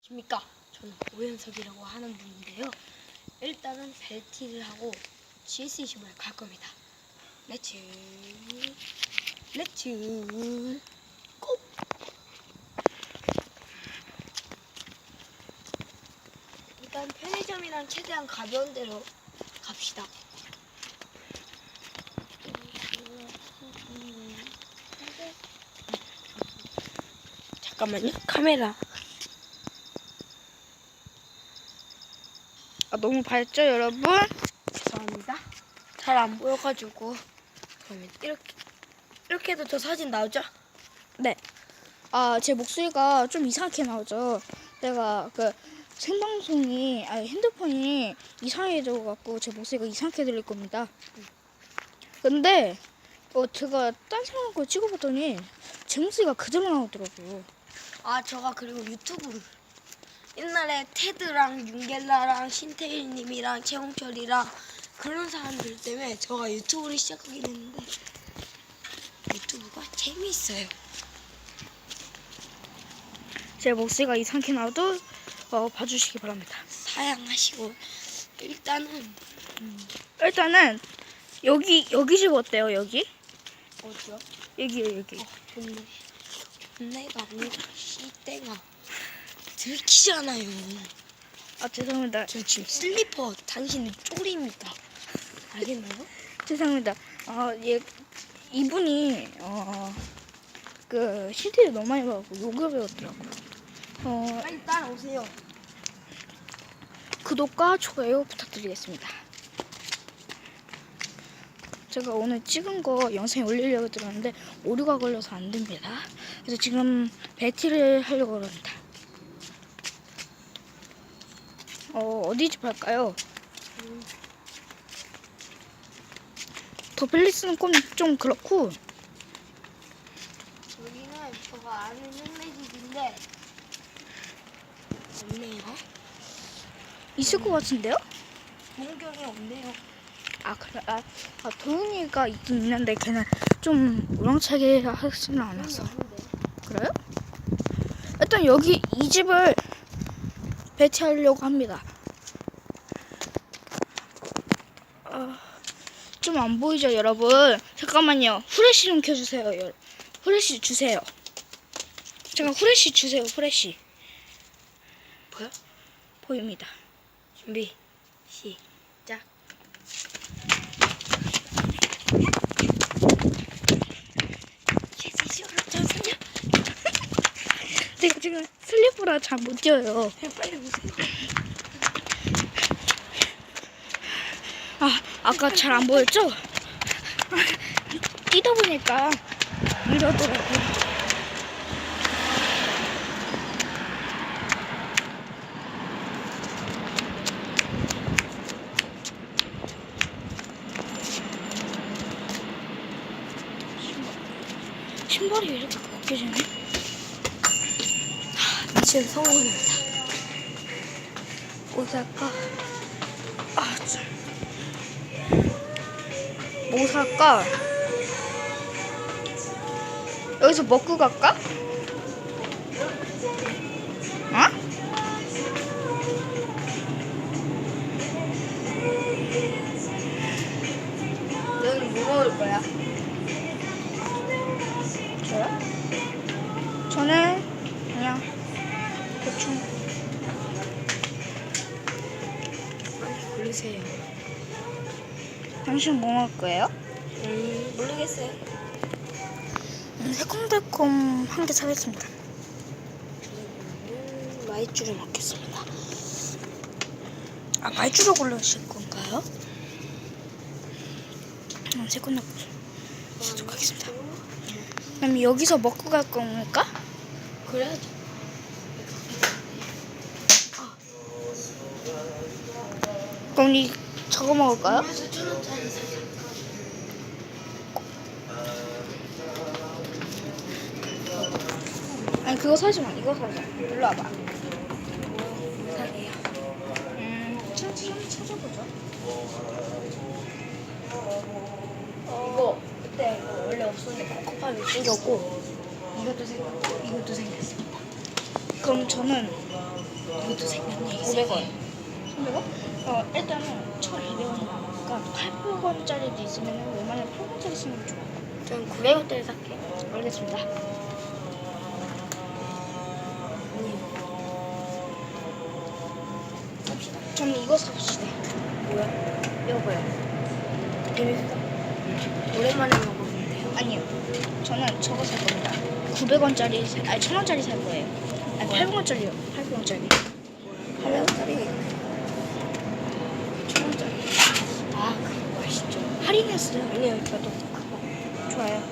십니까? 저는 오현석이라고 하는 분인데요. 일단은 벨티를 하고 GS25를 갈 겁니다. 렛츠 고! 일단 편의점이랑 최대한 가벼운 데로 갑시다. 잠깐만요. 카메라. 너무 밝죠, 여러분? 죄송합니다. 잘 안 보여가지고. 그러면 이렇게 해도 저 사진 나오죠? 네. 제 목소리가 좀 이상하게 나오죠. 제가 핸드폰이 이상해져 갖고 제 목소리가 이상하게 들릴 겁니다. 근데 제가 딴 사람 거 찍어봤더니 제 목소리가 그대로 나오더라고요. 제가 그리고 유튜브를 옛날에 테드랑 윤겔라랑 신태일님이랑 최홍철이랑 그런 사람들 때문에 제가 유튜브를 시작하긴 했는데 유튜브가 재미있어요. 제 목소리가 이상하게 나와도 봐주시기 바랍니다. 사양하시고 일단은 여기 집 어때요? 여기? 어디요? 여기요, 여기. 좋네가 아니라 씨땡아 들키잖아요. 죄송합니다. 저 지금 슬리퍼 당신의 쪼리입니다. 알겠나요? 죄송합니다. 이분이 실태를 너무 많이 봐갖고 욕을 배웠더라고요. 빨리 따라오세요. 구독과 좋아요 부탁드리겠습니다. 제가 오늘 찍은 거 영상에 올리려고 들었는데 오류가 걸려서 안 됩니다. 그래서 지금 배티를 하려고 합니다. 어디 집 할까요? 더 팰리스는 좀 그렇고 여기는 제가 아는 형네집인데 없네요. 있을 것 같은데요? 동경이 없네요. 그래. 도훈이가 있긴 있는데 걔는 좀 우렁차게 하지는 않았어. 그래요? 일단 여기 이 집을 배치하려고 합니다. 좀 안 보이죠, 여러분? 잠깐만요. 후레쉬 좀 켜주세요. 후레쉬 주세요. 잠깐 후레쉬 주세요. 후레쉬. 보여? 보입니다. 준비 시작. 제가 지금 슬리퍼라 잘 못 뛰어요. 빨리 오세요. 아까 잘 안 보였죠? 뛰다 보니까 이러더라고요. 신발이 왜 이렇게 벗겨지네? 미션 성공입니다. 뭐 살까? 뭐 살까? 여기서 먹고 갈까? 너는 뭐 먹을 거야? 저요? 저는 그냥 대충 고르세요. 당신 뭐 먹을 거예요? 모르겠어요. 새콤달콤 한 개 사겠습니다. 마이쮸를 먹겠습니다. 말주로 고르실 건가요? 새콤달콤 사도록 하겠습니다. 그럼 여기서 먹고 갈 겁니까? 그래야죠. 그럼 저거 먹을까요? 음료수 1,000원짜리 사자. 아니 그거 사지 마. 이거 사자. 일로 와봐. 사게요. 찾아보자. 이거 그때 이거 원래 없었는데 코코팜이 생겼고 이것도 생겼습니다. 그럼 저는 이것도 생겼네. 500원. 300원? 일단은 1,200원이니까 800원짜리도 있으면 웬만하면 800원짜리 쓰면 좋아. 저는 900원짜리 살게요. 알겠습니다. 삽시다. 저는 이거 삽시다. 뭐야? 이거요. 재밌어? 오랜만에 먹었는데요. 아니요. 저는 저거 살 겁니다. 900원짜리, 아니 1,000원짜리 살 거예요. 아니 800원짜리요. 800원짜리. 800원짜리. 1,000원짜리. 아, 그거 맛있죠. 할인했어요. 아니요, 저도 그거. 좋아요.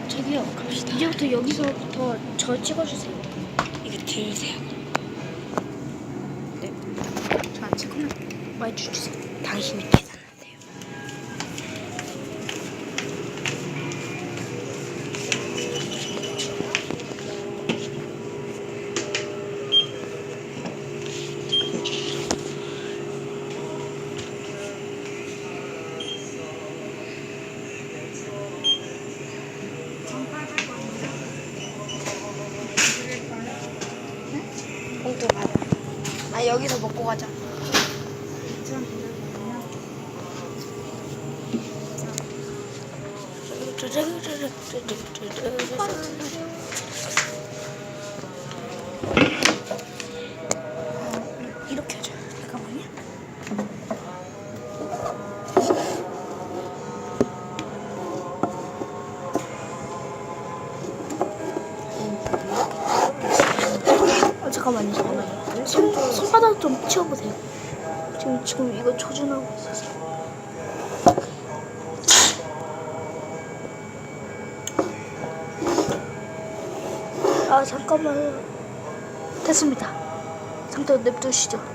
저기요. 갑시다. 이제부터 여기서부터 저 찍어주세요. 이거 들으세요. 네. 저안 찍으면 많이 주세요. 당신이 계산하세요. 봉투 받아. 아, 여기서 먹고 가자. 이렇게 하자. 잠깐만요. 잠깐만요. 손바닥 좀 치워보세요. 지금 이거 조준하고 있어서. 아, 잠깐만요. 됐습니다. 상태 냅두시죠.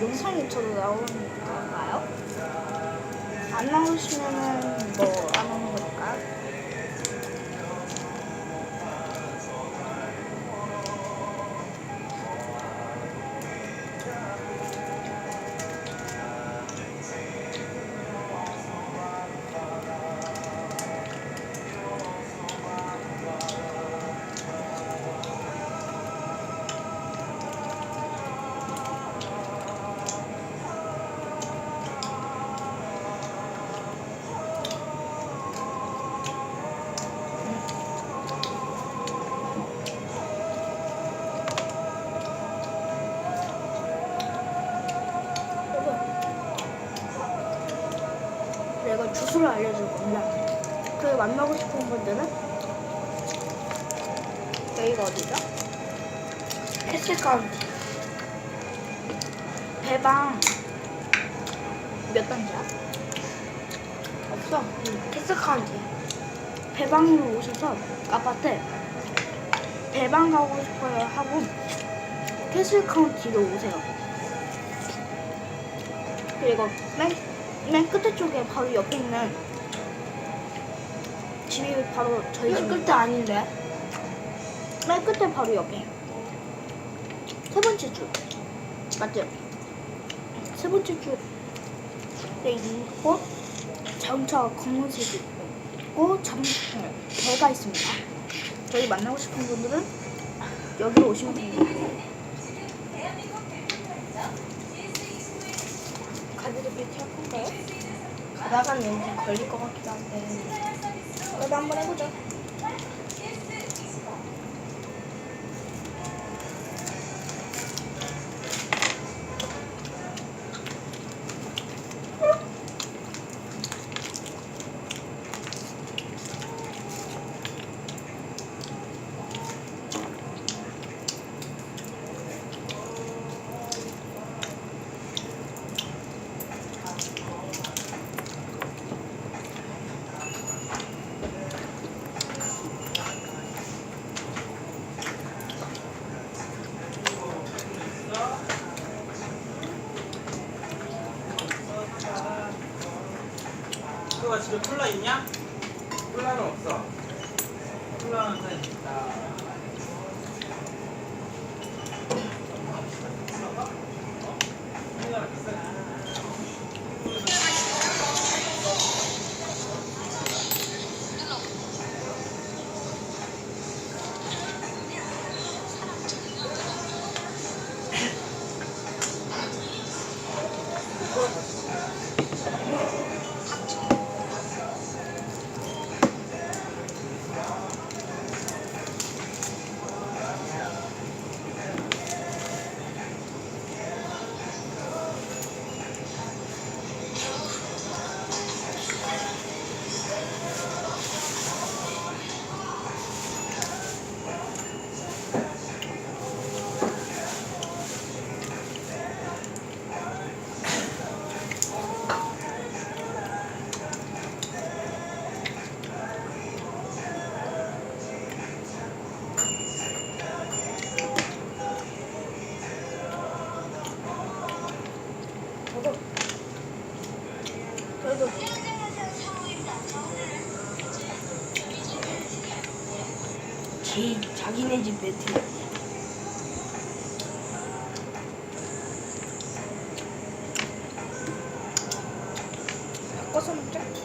영상이 저도 나오는 건가요? 안 나오시면은 뭐 안 오는 걸까? 내가 주소를 알려줄 겁니다. 그 만나고 싶은 분들은 여기가 어디죠? 헬스카운티. 배방 몇 단계야? 없어. 헬스카운티야. 배방으로 오셔서 아파트 배방 가고 싶어요 하고 캐슬 카운티로 오세요. 그리고 맨 끝에 쪽에 바로 옆에 있는 집이 바로 저희 이거 집입니다. 끝에 아닌데? 맨 끝에 바로 옆에 세 번째 줄 맞죠? 세 번째 줄에 있고 자동차가 검은색이 있고 배가 있습니다. 저희 만나고 싶은 분들은 여기로 오시면 됩니다. 가드도 뷰티 할 건가요? 가다간 왠지 걸릴 것 같기도 한데. 그래도 한번 해보죠. 친구가 집에 콜라 있냐? 콜라는 없어. 그래도 자기네 집 배틀. 바꿔서 먹자.